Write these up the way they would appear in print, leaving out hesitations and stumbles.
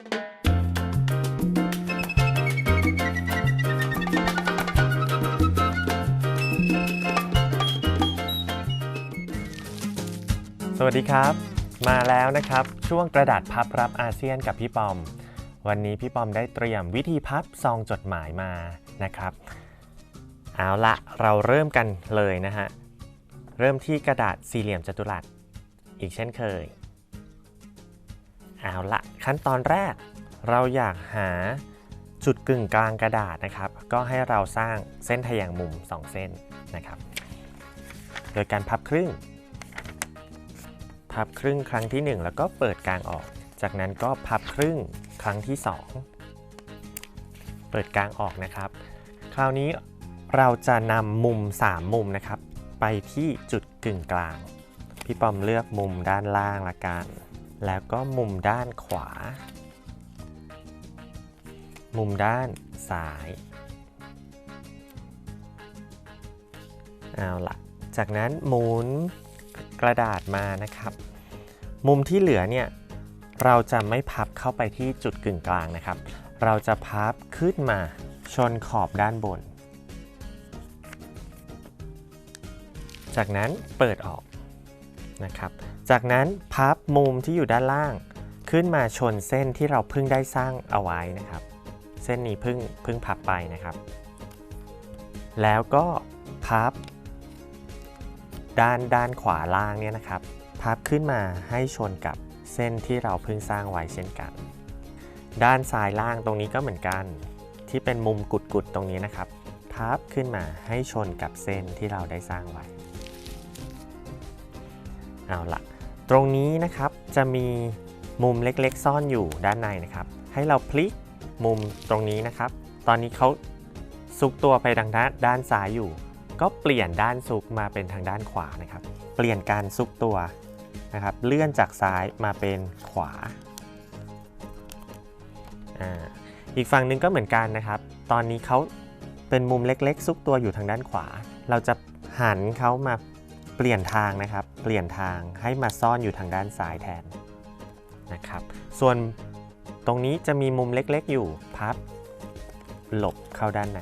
สวัสดีครับมาแล้วนะครับช่วงกระดาษพับรับอาเซียนกับพี่ปอมวันนี้พี่ปอมได้เตรียมวิธีพับซองจดหมายมานะครับเอาละเราเริ่มกันเลยนะฮะเริ่มที่กระดาษสี่เหลี่ยมจัตุรัสอีกเช่นเคยเอาละขั้นตอนแรกเราอยากหาจุดกึ่งกลางกระดาษนะครับก็ให้เราสร้างเส้นทแยงมุม2เส้นนะครับโดยการพับครึ่งครั้งที่1แล้วก็เปิดกลางออกจากนั้นก็พับครึ่งครั้งที่2เปิดกลางออกนะครับคราวนี้เราจะนำมุม3มุมนะครับไปที่จุดกึ่งกลางพี่ปอมเลือกมุมด้านล่างละกันแล้วก็มุมด้านขวามุมด้านซ้ายเอาล่ะจากนั้นหมุนกระดาษมานะครับมุมที่เหลือเนี่ยเราจะไม่พับเข้าไปที่จุดกึ่งกลางนะครับเราจะพับขึ้นมาชนขอบด้านบนจากนั้นเปิดออกนะครับจากนั้นพับมุมที่อยู่ด้านล่างขึ้นมาชนเส้นที่เราเพิ่งได้สร้างเอาไว้นะครับเส้นนี้เพิ่งพับไปนะครับแล้วก็พับด้านขวาล่างเนี่ยนะครับพับขึ้นมาให้ชนกับเส้นที่เราเพิ่งสร้างไว้เช่นกันด้านซ้ายล่างตรงนี้ก็เหมือนกันที่เป็นมุมกุดๆตรงนี้นะครับพับขึ้นมาให้ชนกับเส้นที่เราได้สร้างไว้เอาล่ะตรงนี้นะครับจะมีมุมเล็กๆซ่อนอยู่ด้านในนะครับให้เราพลิกมุมตรงนี้นะครับตอนนี้เขาซุกตัวไปทางด้านซ้ายอยู่ก็เปลี่ยนด้านซุกมาเป็นทางด้านขวานะครับเปลี่ยนการซุกตัวนะครับเลื่อนจากซ้ายมาเป็นขวาอีกฝั่งหนึ่งก็เหมือนกันนะครับตอนนี้เขาเป็นมุมเล็กๆซุกตัวอยู่ทางด้านขวาเราจะหันเขามาเปลี่ยนทางนะครับเปลี่ยนทางให้มาซ่อนอยู่ทางด้านซ้ายแทนนะครับส่วนตรงนี้จะมีมุมเล็กๆอยู่พับหลบเข้าด้านใน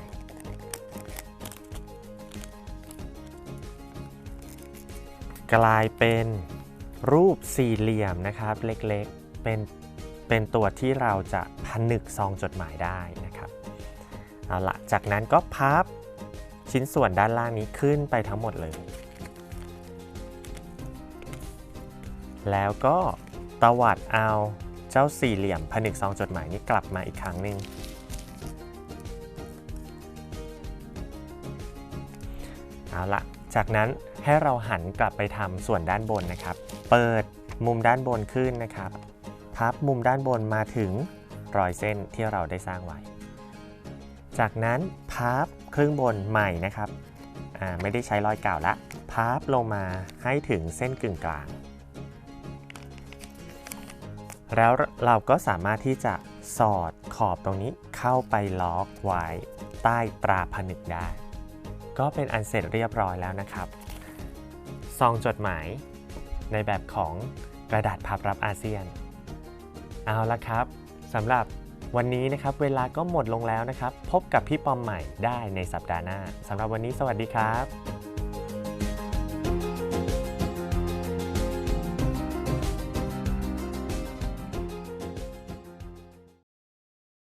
กลายเป็นรูปสี่เหลี่ยมนะครับเล็กๆเป็นตัวที่เราจะผนึกซองจดหมายได้นะครับเอาละจากนั้นก็พับชิ้นส่วนด้านล่างนี้ขึ้นไปทั้งหมดเลยแล้วก็ตวัดเอาเจ้าสี่เหลี่ยมผนึกซองจดหมายนี้กลับมาอีกครั้งหนึ่งเอาละจากนั้นให้เราหันกลับไปทำส่วนด้านบนนะครับเปิดมุมด้านบนขึ้นนะครับพับมุมด้านบนมาถึงรอยเส้นที่เราได้สร้างไว้จากนั้นพับครึ่งบนใหม่นะครับไม่ได้ใช้รอยเก่าละพับลงมาให้ถึงเส้นกึ่งกลางแล้วเราก็สามารถที่จะสอดขอบตรงนี้เข้าไปล็อกไว้ใต้ตราผนึกได้ก็เป็นอันเสร็จเรียบร้อยแล้วนะครับซองจดหมายในแบบของกระดาษพับรับอาเซียนเอาละครับสำหรับวันนี้นะครับเวลาก็หมดลงแล้วนะครับพบกับพี่ปอมใหม่ได้ในสัปดาห์หน้าสำหรับวันนี้สวัสดีครับ